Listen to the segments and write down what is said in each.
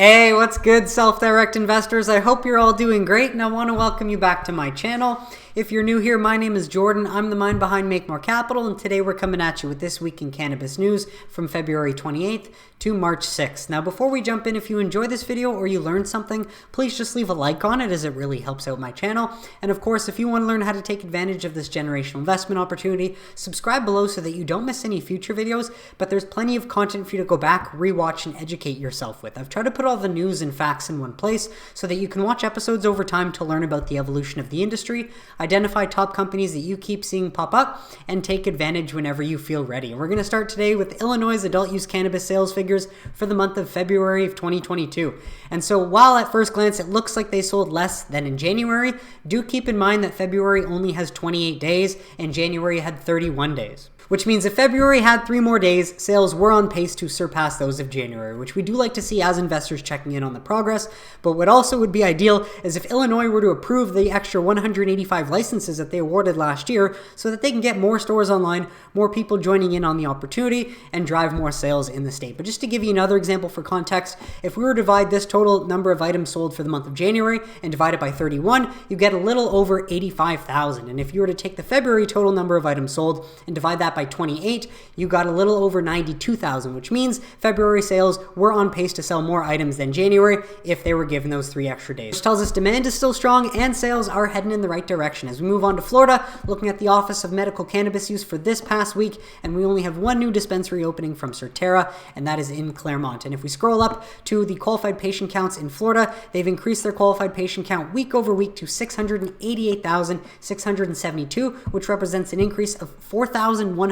Hey, what's good, self-direct investors? I hope you're all doing great, and I want to welcome you back to my channel. If you're new here, my name is Jordan. I'm the mind behind Make More Capital, and today we're coming at you with This Week in Cannabis News from February 28th to March 6th. Now, before we jump in, if you enjoy this video or you learned something, please just leave a like on it as it really helps out my channel. And of course, if you want to learn how to take advantage of this generational investment opportunity, subscribe below so that you don't miss any future videos, but there's plenty of content for you to go back, rewatch, and educate yourself with. I've tried to put all the news and facts in one place so that you can watch episodes over time to learn about the evolution of the industry, identify top companies that you keep seeing pop up, and take advantage whenever you feel ready. We're going to start today with Illinois' adult use cannabis sales figures for the month of February of 2022. And so while at first glance it looks like they sold less than in January, do keep in mind that February only has 28 days and January had 31 days. Which means if February had 3 more days, sales were on pace to surpass those of January, which we do like to see as investors checking in on the progress. But what also would be ideal is if Illinois were to approve the extra 185 licenses that they awarded last year so that they can get more stores online, more people joining in on the opportunity, and drive more sales in the state. But just to give you another example for context, if we were to divide this total number of items sold for the month of January and divide it by 31, you get a little over 85,000. And if you were to take the February total number of items sold and divide that by 28, you got a little over 92,000, which means February sales were on pace to sell more items than January if they were given those 3 extra days. Which tells us demand is still strong and sales are heading in the right direction. As we move on to Florida, looking at the Office of Medical Cannabis Use for this past week, and we only have one new dispensary opening from Surterra, and that is in Claremont. And if we scroll up to the qualified patient counts in Florida, they've increased their qualified patient count week over week to 688,672, which represents an increase of 4,199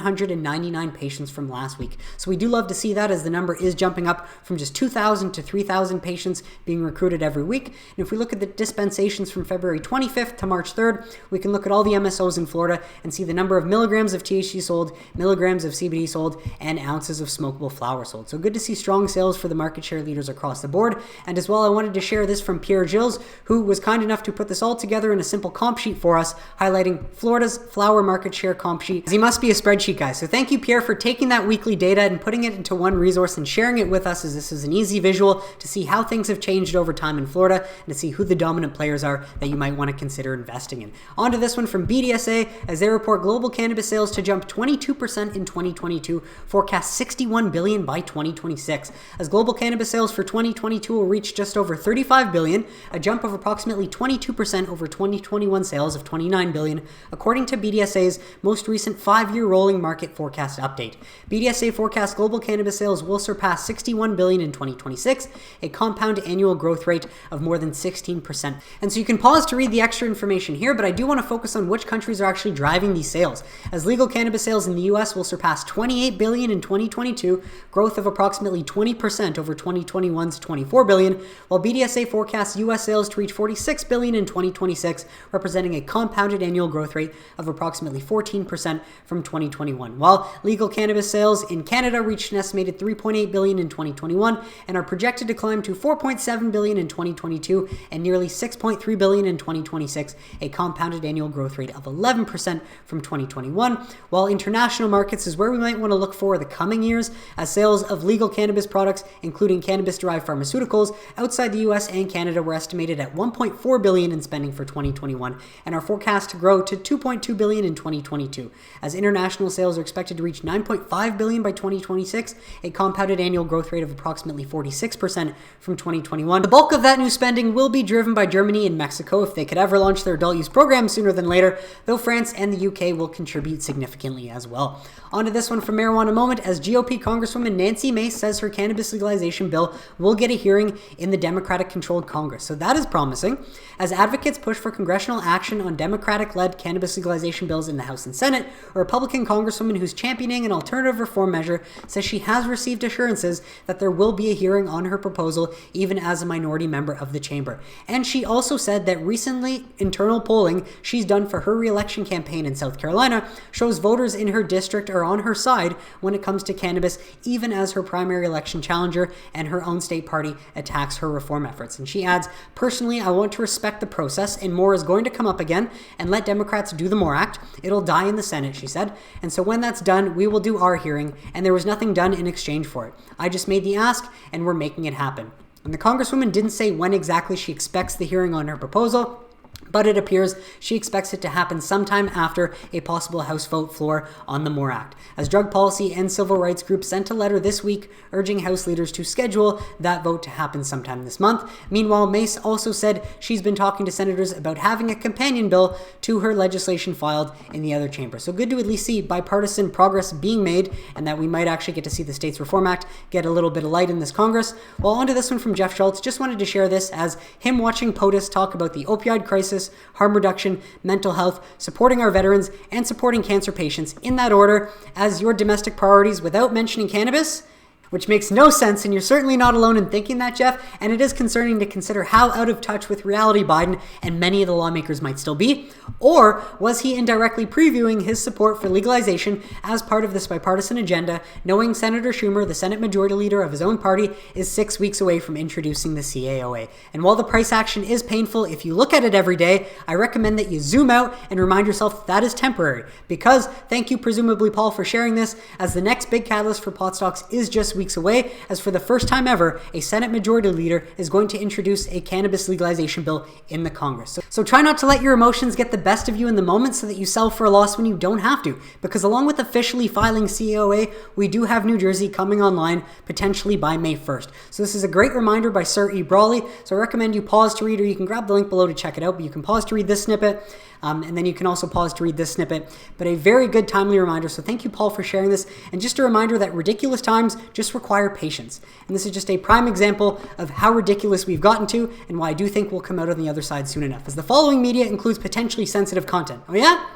patients from last week. So we do love to see that, as the number is jumping up from just 2,000 to 3,000 patients being recruited every week. And if we look at the dispensations from February 25th to March 3rd, we can look at all the MSOs in Florida and see the number of milligrams of THC sold, milligrams of CBD sold, and ounces of smokable flower sold. So good to see strong sales for the market share leaders across the board. And as well, I wanted to share this from Pierre Gilles, who was kind enough to put this all together in a simple comp sheet for us, highlighting Florida's flower market share comp sheet, as he must be a spreadsheet guy. So thank you, Pierre, for taking that weekly data and putting it into one resource and sharing it with us, as this is an easy visual to see how things have changed over time in Florida and to see who the dominant players are that you might want to consider investing in. On to this one from BDSA, as they report global cannabis sales to jump 22% in 2022, forecast 61 billion by 2026. As global cannabis sales for 2022 will reach just over 35 billion, a jump of approximately 22% over 2021 sales of 29 billion, according to BDSA's most recent 5-year rolling market forecast update. BDSA forecasts global cannabis sales will surpass 61 billion in 2026, a compound annual growth rate of more than 16%. And so you can pause to read the extra information here, but I do want to focus on which countries are actually driving these sales. As legal cannabis sales in the US will surpass 28 billion in 2022, growth of approximately 20% over 2021's 24 billion, while BDSA forecasts US sales to reach 46 billion in 2026, representing a compounded annual growth rate of approximately 14% from 2021. While legal cannabis sales in Canada reached an estimated 3.8 billion in 2021 and are projected to climb to 4.7 billion in 2022 and nearly 6.3 billion in 2026, a compounded annual growth rate of 11% from 2021. While international markets is where we might want to look for the coming years, as sales of legal cannabis products, including cannabis-derived pharmaceuticals, outside the US and Canada were estimated at 1.4 billion in spending for 2021 and are forecast to grow to 2.2 billion in 2022. As international sales are expected to reach 9.5 billion by 2026, a compounded annual growth rate of approximately 46% from 2021. The bulk of that new spending will be driven by Germany and Mexico if they could ever launch their adult use program sooner than later, though France and the UK will contribute significantly as well. On to this one from Marijuana Moment, as GOP Congresswoman Nancy Mace says her cannabis legalization bill will get a hearing in the Democratic-controlled Congress. So that is promising. As advocates push for congressional action on Democratic-led cannabis legalization bills in the House and Senate, a Republican Congresswoman who's championing an alternative reform measure says she has received assurances that there will be a hearing on her proposal, even as a minority member of the chamber. And she also said that recently internal polling she's done for her re-election campaign in South Carolina shows voters in her district are on her side when it comes to cannabis, even as her primary election challenger and her own state party attacks her reform efforts. And she adds, "Personally, I want to respect the process, and more is going to come up again, and let Democrats do the MORE Act. It'll die in the Senate," she said. "And so when that's done, we will do our hearing, and there was nothing done in exchange for it. I just made the ask, and we're making it happen." And the Congresswoman didn't say when exactly she expects the hearing on her proposal, but it appears she expects it to happen sometime after a possible House vote floor on the MORE Act, as drug policy and civil rights groups sent a letter this week urging House leaders to schedule that vote to happen sometime this month. Meanwhile, Mace also said she's been talking to senators about having a companion bill to her legislation filed in the other chamber. So good to at least see bipartisan progress being made, and that we might actually get to see the States Reform Act get a little bit of light in this Congress. Well, onto this one from Jeff Schultz. Just wanted to share this as him watching POTUS talk about the opioid crisis, harm reduction, mental health, supporting our veterans, and supporting cancer patients in that order as your domestic priorities without mentioning cannabis, which makes no sense, and you're certainly not alone in thinking that, Jeff, and it is concerning to consider how out of touch with reality Biden and many of the lawmakers might still be. Or was he indirectly previewing his support for legalization as part of this bipartisan agenda, knowing Senator Schumer, the Senate Majority Leader of his own party, is 6 weeks away from introducing the CAOA? And while the price action is painful, if you look at it every day, I recommend that you zoom out and remind yourself that is temporary. Because, thank you presumably Paul for sharing this, as the next big catalyst for pot stocks is just weeks away, as for the first time ever, a Senate Majority Leader is going to introduce a cannabis legalization bill in the Congress. So try not to let your emotions get the best of you in the moment so that you sell for a loss when you don't have to, because along with officially filing CAOA, we do have New Jersey coming online potentially by May 1st. So this is a great reminder by SirEbrally, so I recommend you pause to read, or you can grab the link below to check it out, but you can pause to read this snippet. And then you can also pause to read this snippet, but a very good timely reminder. So thank you, Paul, for sharing this. And just a reminder that ridiculous times just require patience. And this is just a prime example of how ridiculous we've gotten to and why I do think we'll come out on the other side soon enough, as the following media includes potentially sensitive content. Oh yeah?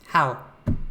How?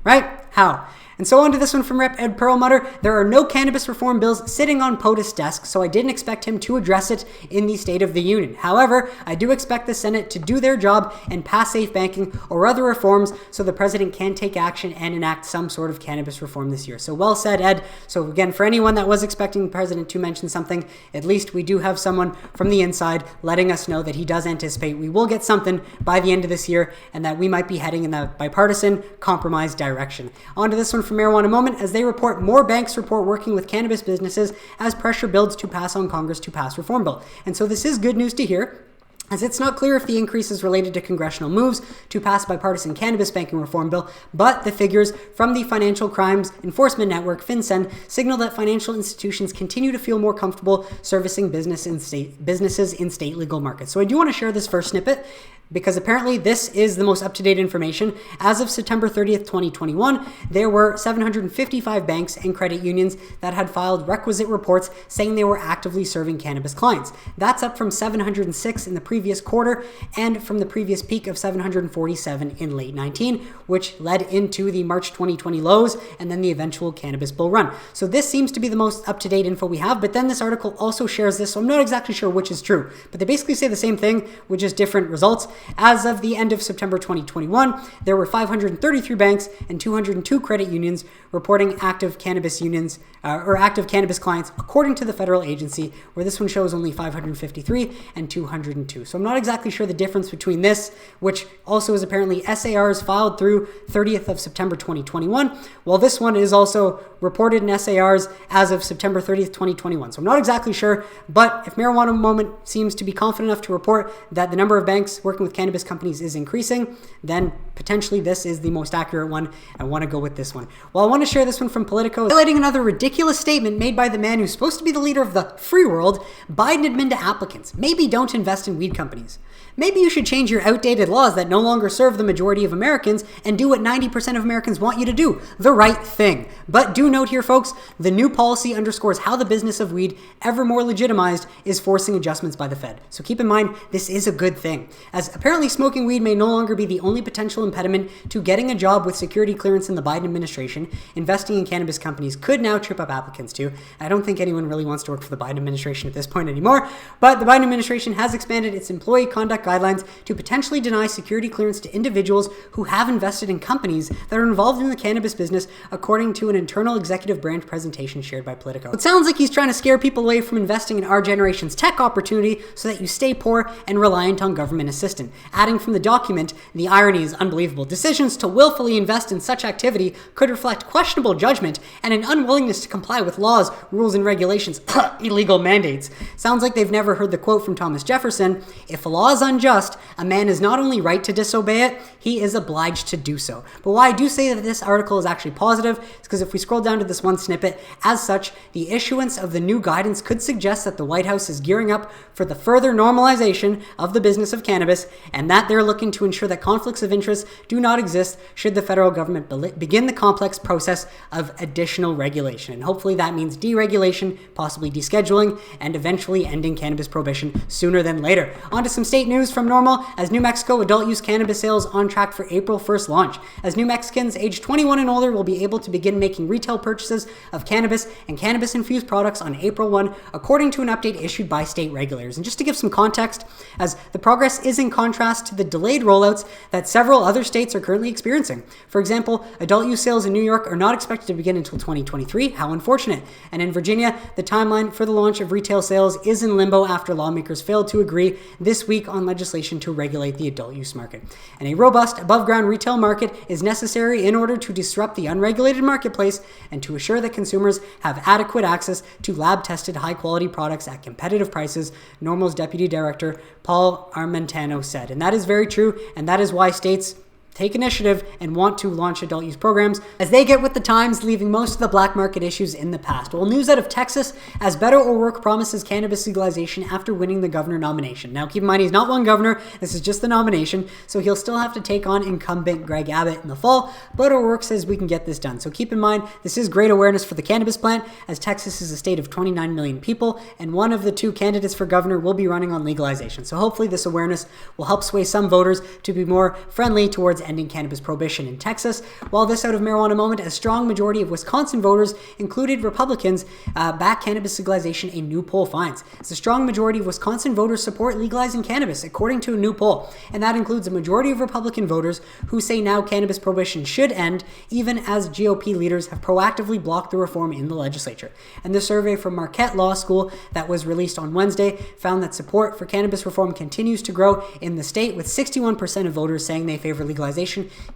Right? How? And so on to this one from Rep. Ed Perlmutter. There are no cannabis reform bills sitting on POTUS' desk, so I didn't expect him to address it in the State of the Union. However, I do expect the Senate to do their job and pass safe banking or other reforms so the president can take action and enact some sort of cannabis reform this year. So well said, Ed. So again, for anyone that was expecting the president to mention something, at least we do have someone from the inside letting us know that he does anticipate we will get something by the end of this year and that we might be heading in that bipartisan compromise direction. On to this one from Marijuana Moment, as they report more banks report working with cannabis businesses as pressure builds to pass on Congress to pass reform bill. And so this is good news to hear, as it's not clear if the increase is related to congressional moves to pass bipartisan cannabis banking reform bill, but the figures from the Financial Crimes Enforcement Network, FinCEN, signal that financial institutions continue to feel more comfortable servicing businesses in state legal markets. So I do want to share this first snippet, because apparently this is the most up-to-date information. As of September 30th, 2021, there were 755 banks and credit unions that had filed requisite reports saying they were actively serving cannabis clients. That's up from 706 in the previous quarter and from the previous peak of 747 in late 19, which led into the March 2020 lows and then the eventual cannabis bull run. So this seems to be the most up-to-date info we have, but then this article also shares this, so I'm not exactly sure which is true, but they basically say the same thing with just different results. As of the end of September 2021, there were 533 banks and 202 credit unions reporting active cannabis unions or active cannabis clients, according to the federal agency, where this one shows only 553 and 202. So I'm not exactly sure the difference between this, which also is apparently SARs filed through 30th of September 2021, while this one is also reported in SARs as of September 30th, 2021. So I'm not exactly sure, but if Marijuana Moment seems to be confident enough to report that the number of banks working with cannabis companies is increasing, then potentially this is the most accurate one. I want to go with this one. Well, I want to share this one from Politico, highlighting another ridiculous statement made by the man who's supposed to be the leader of the free world. Biden admitted to applicants, maybe don't invest in weed companies. Maybe you should change your outdated laws that no longer serve the majority of Americans and do what 90% of Americans want you to do, the right thing. But do note here, folks, the new policy underscores how the business of weed, ever more legitimized, is forcing adjustments by the Fed. So keep in mind, this is a good thing, as apparently smoking weed may no longer be the only potential impediment to getting a job with security clearance in the Biden administration. Investing in cannabis companies could now trip up applicants too. I don't think anyone really wants to work for the Biden administration at this point anymore, but the Biden administration has expanded its employee conduct guidelines to potentially deny security clearance to individuals who have invested in companies that are involved in the cannabis business, according to an internal executive branch presentation shared by Politico. It sounds like he's trying to scare people away from investing in our generation's tech opportunity so that you stay poor and reliant on government assistance. consistent, adding from the document, the irony is unbelievable, decisions to willfully invest in such activity could reflect questionable judgment and an unwillingness to comply with laws, rules, and regulations, illegal mandates. Sounds like they've never heard the quote from Thomas Jefferson, if a law is unjust, a man is not only right to disobey it, he is obliged to do so. But why I do say that this article is actually positive is because if we scroll down to this one snippet, as such, the issuance of the new guidance could suggest that the White House is gearing up for the further normalization of the business of cannabis, and that they're looking to ensure that conflicts of interest do not exist should the federal government begin the complex process of additional regulation. And hopefully that means deregulation, possibly descheduling, and eventually ending cannabis prohibition sooner than later. On to some state news from NORML. As New Mexico adult use cannabis sales on track for April 1st launch, as New Mexicans aged 21 and older will be able to begin making retail purchases of cannabis and cannabis-infused products on April 1, according to an update issued by state regulators. And just to give some context, as the progress is in contrast to the delayed rollouts that several other states are currently experiencing. For example, adult use sales in New York are not expected to begin until 2023. How unfortunate. And in Virginia, the timeline for the launch of retail sales is in limbo after lawmakers failed to agree this week on legislation to regulate the adult use market. And a robust above-ground retail market is necessary in order to disrupt the unregulated marketplace and to assure that consumers have adequate access to lab-tested high-quality products at competitive prices, NORML's Deputy Director Paul Armentano said. And that is very true, and that is why states take initiative and want to launch adult use programs as they get with the times, leaving most of the black market issues in the past. Well, news out of Texas as Beto O'Rourke promises cannabis legalization after winning the governor nomination. Now, keep in mind, he's not one governor. This is just the nomination, so he'll still have to take on incumbent Greg Abbott in the fall, but O'Rourke says we can get this done. So keep in mind, this is great awareness for the cannabis plant, as Texas is a state of 29 million people, and one of the two candidates for governor will be running on legalization. So hopefully this awareness will help sway some voters to be more friendly towards ending cannabis prohibition in Texas. While this out of marijuana moment, a strong majority of Wisconsin voters, included Republicans, back cannabis legalization, a new poll finds. It's a strong majority of Wisconsin voters support legalizing cannabis, according to a new poll. And that includes a majority of Republican voters who say now cannabis prohibition should end, even as GOP leaders have proactively blocked the reform in the legislature. And the survey from Marquette Law School that was released on Wednesday found that support for cannabis reform continues to grow in the state, with 61% of voters saying they favor legalization,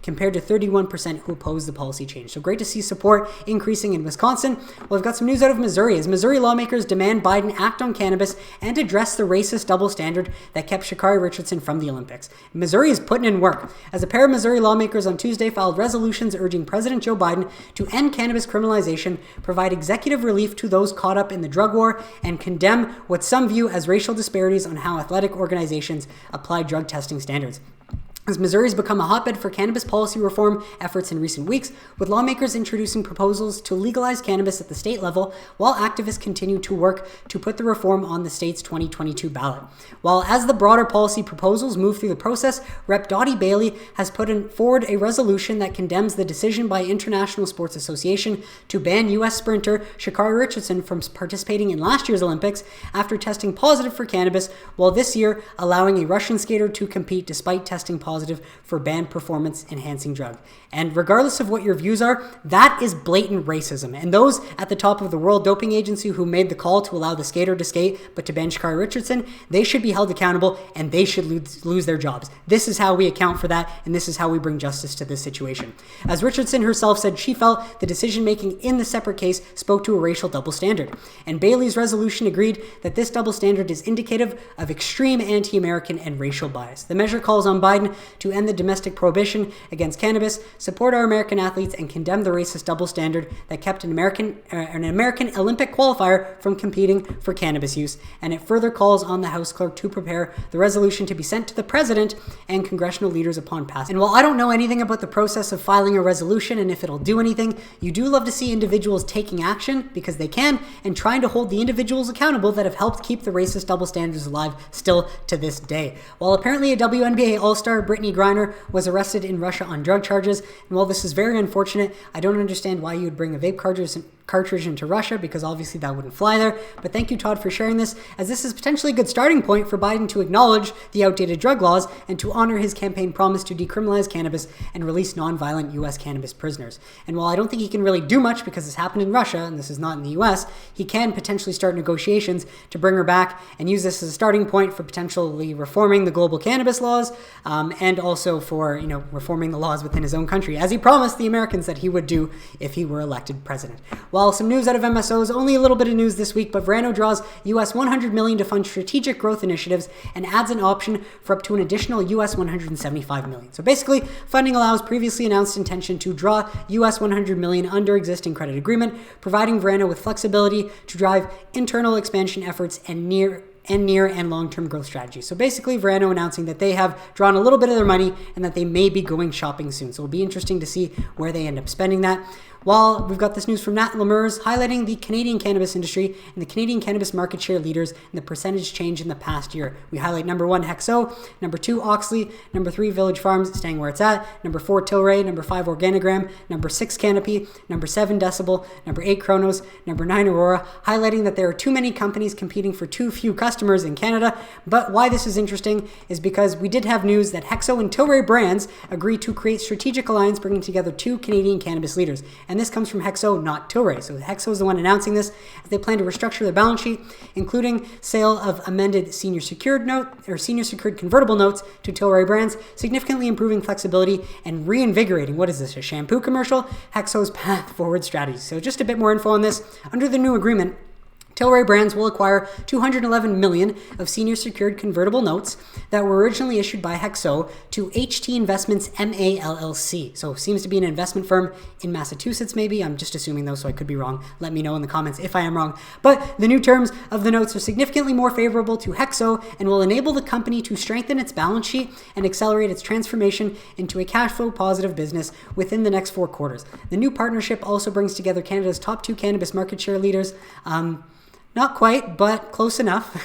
compared to 31% who oppose the policy change. So great to see support increasing in Wisconsin. Well, we've got some news out of Missouri as Missouri lawmakers demand Biden act on cannabis and address the racist double standard that kept Sha'Carri Richardson from the Olympics. Missouri is putting in work as a pair of Missouri lawmakers on Tuesday filed resolutions urging President Joe Biden to end cannabis criminalization, provide executive relief to those caught up in the drug war, and condemn what some view as racial disparities on how athletic organizations apply drug testing standards. As Missouri has become a hotbed for cannabis policy reform efforts in recent weeks, with lawmakers introducing proposals to legalize cannabis at the state level, while activists continue to work to put the reform on the state's 2022 ballot. While as the broader policy proposals move through the process, Rep. Dottie Bailey has put forward a resolution that condemns the decision by International Sports Association to ban U.S. sprinter Sha'Carri Richardson from participating in last year's Olympics after testing positive for cannabis, while this year allowing a Russian skater to compete despite testing positive for banned performance-enhancing drug. And regardless of what your views are, that is blatant racism. And those at the top of the World Doping Agency who made the call to allow the skater to skate but to ban Sha'Carri Richardson, they should be held accountable and they should lose their jobs. This is how we account for that, and this is how we bring justice to this situation. As Richardson herself said, she felt the decision-making in the separate case spoke to a racial double standard. And Bailey's resolution agreed that this double standard is indicative of extreme anti-American and racial bias. The measure calls on Biden to end the domestic prohibition against cannabis, support our American athletes, and condemn the racist double standard that kept an American Olympic qualifier from competing for cannabis use. And it further calls on the House clerk to prepare the resolution to be sent to the president and congressional leaders upon passage. And while I don't know anything about the process of filing a resolution and if it'll do anything, you do love to see individuals taking action because they can and trying to hold the individuals accountable that have helped keep the racist double standards alive still to this day. While apparently a WNBA All-Star Brittany Griner was arrested in Russia on drug charges. And while this is very unfortunate, I don't understand why you would bring a vape cartridge into Russia, because obviously that wouldn't fly there. But thank you, Todd, for sharing this, as this is potentially a good starting point for Biden to acknowledge the outdated drug laws and to honor his campaign promise to decriminalize cannabis and release nonviolent U.S. cannabis prisoners. And while I don't think he can really do much because this happened in Russia and this is not in the U.S., he can potentially start negotiations to bring her back and use this as a starting point for potentially reforming the global cannabis laws, and also for, reforming the laws within his own country, as he promised the Americans that he would do if he were elected president. While some news out of MSOs, only a little bit of news this week, but VRNO draws US $100 million to fund strategic growth initiatives and adds an option for up to an additional US $175 million. So basically, funding allows previously announced intention to draw US $100 million under existing credit agreement, providing VRNO with flexibility to drive internal expansion efforts and near and long-term growth strategies. So basically, VRNO announcing that they have drawn a little bit of their money and that they may be going shopping soon. So it'll be interesting to see where they end up spending that. While we've got this news from Nat Lemurs highlighting the Canadian cannabis industry and the Canadian cannabis market share leaders and the percentage change in the past year. We highlight number 1, Hexo, number 2, Auxly, number 3, Village Farms, staying where it's at, number 4, Tilray, number 5, Organigram, number 6, Canopy, number 7, Decibel, number 8, Chronos, number 9, Aurora, highlighting that there are too many companies competing for too few customers in Canada. But why this is interesting is because we did have news that Hexo and Tilray brands agreed to create strategic alliance, bringing together 2 Canadian cannabis leaders. And this comes from Hexo, not Tilray. So Hexo is the one announcing this. They plan to restructure their balance sheet, including sale of amended senior secured convertible notes to Tilray brands, significantly improving flexibility and reinvigorating, what is this, a shampoo commercial? Hexo's path forward strategy. So just a bit more info on this. Under the new agreement, Tilray brands will acquire $211 million of senior secured convertible notes that were originally issued by Hexo to HT Investments MA LLC. So seems to be an investment firm in Massachusetts, maybe. I'm just assuming though, so I could be wrong. Let me know in the comments if I am wrong. But the new terms of the notes are significantly more favorable to Hexo and will enable the company to strengthen its balance sheet and accelerate its transformation into a cash flow positive business within the next 4 quarters. The new partnership also brings together Canada's top 2 cannabis market share leaders. Not quite, but close enough.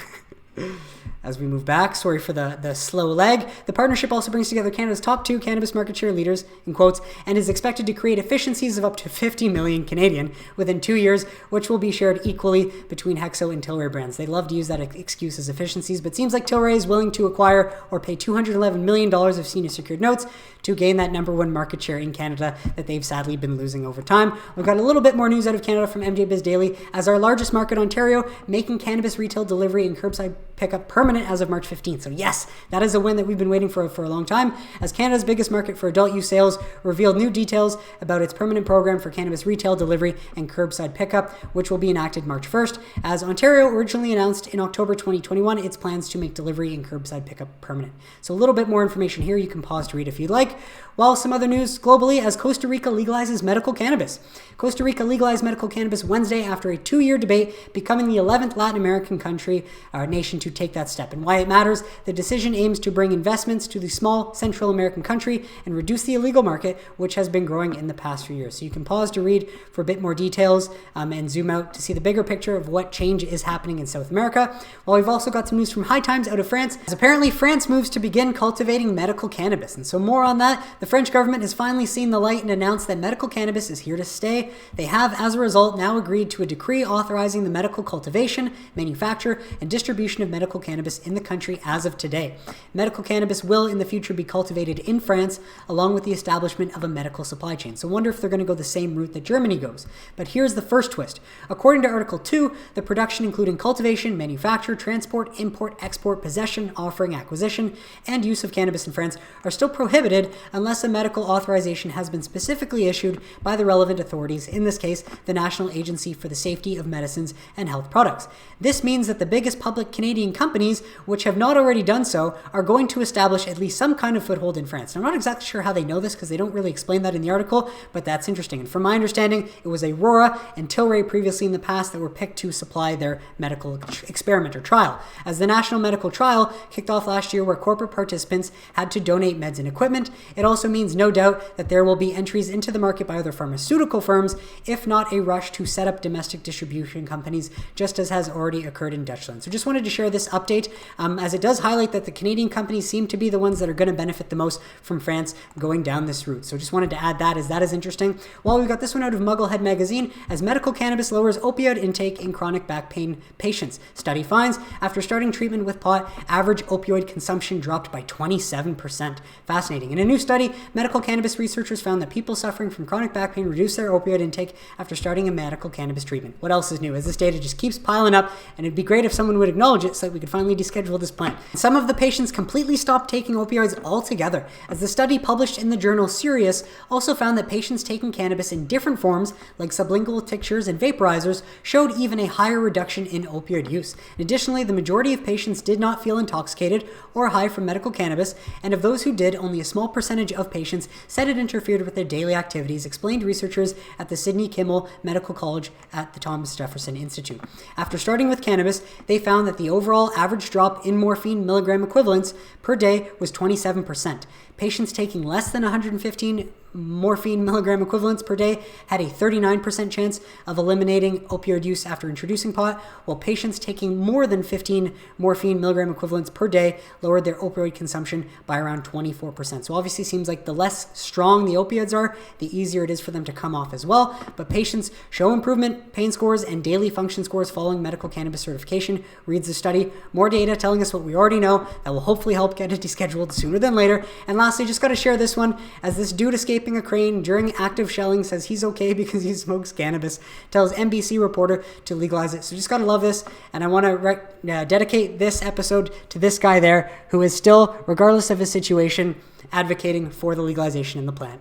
As we move back, sorry for the slow leg. The partnership also brings together Canada's top 2 cannabis market share leaders, in quotes, and is expected to create efficiencies of up to 50 million Canadian within 2 years, which will be shared equally between Hexo and Tilray brands. They love to use that excuse as efficiencies, but it seems like Tilray is willing to acquire or pay $211 million of senior secured notes to gain that number 1 market share in Canada that they've sadly been losing over time. We've got a little bit more news out of Canada from MJ Biz Daily, as our largest market, Ontario, making cannabis retail delivery and curbside pickup permanent as of March 15th. So yes, that is a win that we've been waiting for a long time, as Canada's biggest market for adult use sales revealed new details about its permanent program for cannabis retail delivery and curbside pickup, which will be enacted March 1st, as Ontario originally announced in October 2021 its plans to make delivery and curbside pickup permanent. So a little bit more information here. You can pause to read if you'd like. While some other news globally, as Costa Rica legalizes medical cannabis. Costa Rica legalized medical cannabis Wednesday after a 2-year debate, becoming the 11th Latin American country or nation to take that step. And why it matters, the decision aims to bring investments to the small Central American country and reduce the illegal market, which has been growing in the past few years. So you can pause to read for a bit more details and zoom out to see the bigger picture of what change is happening in South America. While we've also got some news from High Times out of France, as apparently France moves to begin cultivating medical cannabis. And so more on that. The French government has finally seen the light and announced that medical cannabis is here to stay. They have, as a result, now agreed to a decree authorizing the medical cultivation, manufacture, and distribution of medical cannabis in the country as of today. Medical cannabis will in the future be cultivated in France, along with the establishment of a medical supply chain. So I wonder if they're going to go the same route that Germany goes. But here's the first twist. According to Article 2, the production including cultivation, manufacture, transport, import, export, possession, offering, acquisition, and use of cannabis in France are still prohibited unless a medical authorization has been specifically issued by the relevant authorities, in this case, the National Agency for the Safety of Medicines and Health Products. This means that the biggest public Canadian companies, which have not already done so, are going to establish at least some kind of foothold in France. Now, I'm not exactly sure how they know this because they don't really explain that in the article, but that's interesting. And from my understanding, it was Aurora and Tilray previously in the past that were picked to supply their medical experiment or trial, as the national medical trial kicked off last year where corporate participants had to donate meds and equipment. It also means no doubt that there will be entries into the market by other pharmaceutical firms, if not a rush to set up domestic distribution companies, just as has already occurred in Dutchland. So just wanted to share this update, as it does highlight that the Canadian companies seem to be the ones that are going to benefit the most from France going down this route. So just wanted to add that, as that is interesting. Well, we've got this one out of Mugglehead Magazine, as medical cannabis lowers opioid intake in chronic back pain patients. Study finds, after starting treatment with pot, average opioid consumption dropped by 27%. Fascinating. In a new study, medical cannabis researchers found that people suffering from chronic back pain reduced their opioid intake after starting a medical cannabis treatment. What else is new? As this data just keeps piling up, and it'd be great if someone would acknowledge it so that we could finally deschedule this plan. Some of the patients completely stopped taking opioids altogether, as the study published in the journal Serious also found that patients taking cannabis in different forms, like sublingual tinctures and vaporizers, showed even a higher reduction in opioid use. Additionally, the majority of patients did not feel intoxicated or high from medical cannabis, and of those who did, only a small percentage of patients said it interfered with their daily activities, explained researchers at the Sidney Kimmel Medical College at the Thomas Jefferson Institute. After starting with cannabis, they found that the overall average drop in morphine milligram equivalents per day was 27%. Patients taking less than 115 morphine milligram equivalents per day had a 39% chance of eliminating opioid use after introducing pot, while patients taking more than 15 morphine milligram equivalents per day lowered their opioid consumption by around 24%. So obviously seems like the less strong the opioids are, the easier it is for them to come off as well. But patients show improvement, pain scores, and daily function scores following medical cannabis certification, reads the study. More data telling us what we already know that will hopefully help get it descheduled sooner than later. And lastly, just got to share this one, as this dude escaping a crane during active shelling says he's okay because he smokes cannabis, tells NBC reporter to legalize it. So just gotta love this, and I want to dedicate this episode to this guy there, who is still, regardless of his situation, advocating for the legalization in the plant.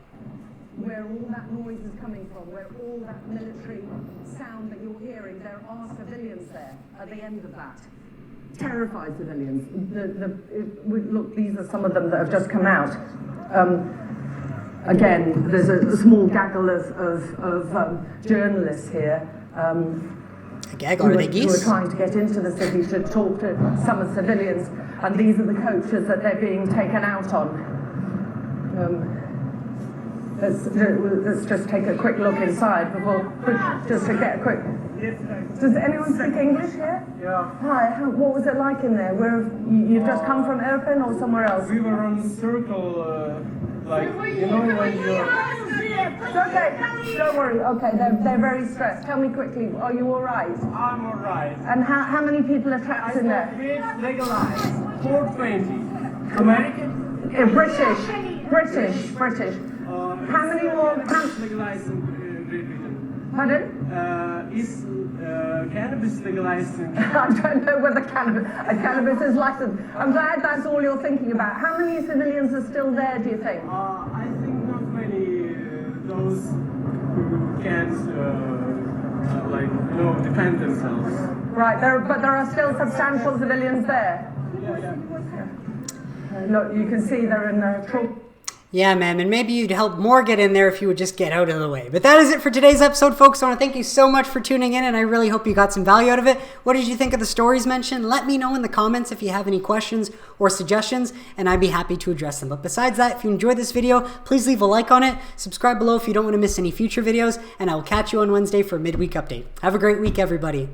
Where all that noise is coming from, where all that military sound that you're hearing, there are civilians there at the end of that. Terrified civilians. Look, these are some of them that have just come out. Again, there's a small gaggle of journalists here A gaggle, are they geese? who are trying to get into the city to talk to some of civilians, and these are the coaches that they're being taken out on. Let's just take a quick look inside before, just to get a quick... Does anyone speak English here? Yeah. Hi, what was it like in there? You've just come from Irpin or somewhere else? We were on the circle, like, you know, when you're... It's okay, don't worry. Okay, they're very stressed. Tell me quickly, are you all right? I'm alright. And how many people are trapped in there? It's legalized. 420. American? British. How many more? Legalized in Great Britain. Pardon? Is cannabis legalized in... I don't know whether cannabis is licensed. I'm glad that's all you're thinking about. How many civilians are still there, do you think? I think not many, those who can't, like, you know, defend themselves. Right, but there are still substantial civilians there. Yeah. Look, you can see they're in trouble. Yeah, man, and maybe you'd help more get in there if you would just get out of the way. But that is it for today's episode, folks. I want to thank you so much for tuning in, and I really hope you got some value out of it. What did you think of the stories mentioned? Let me know in the comments if you have any questions or suggestions, and I'd be happy to address them. But besides that, if you enjoyed this video, please leave a like on it, subscribe below if you don't want to miss any future videos, and I will catch you on Wednesday for a midweek update. Have a great week, everybody.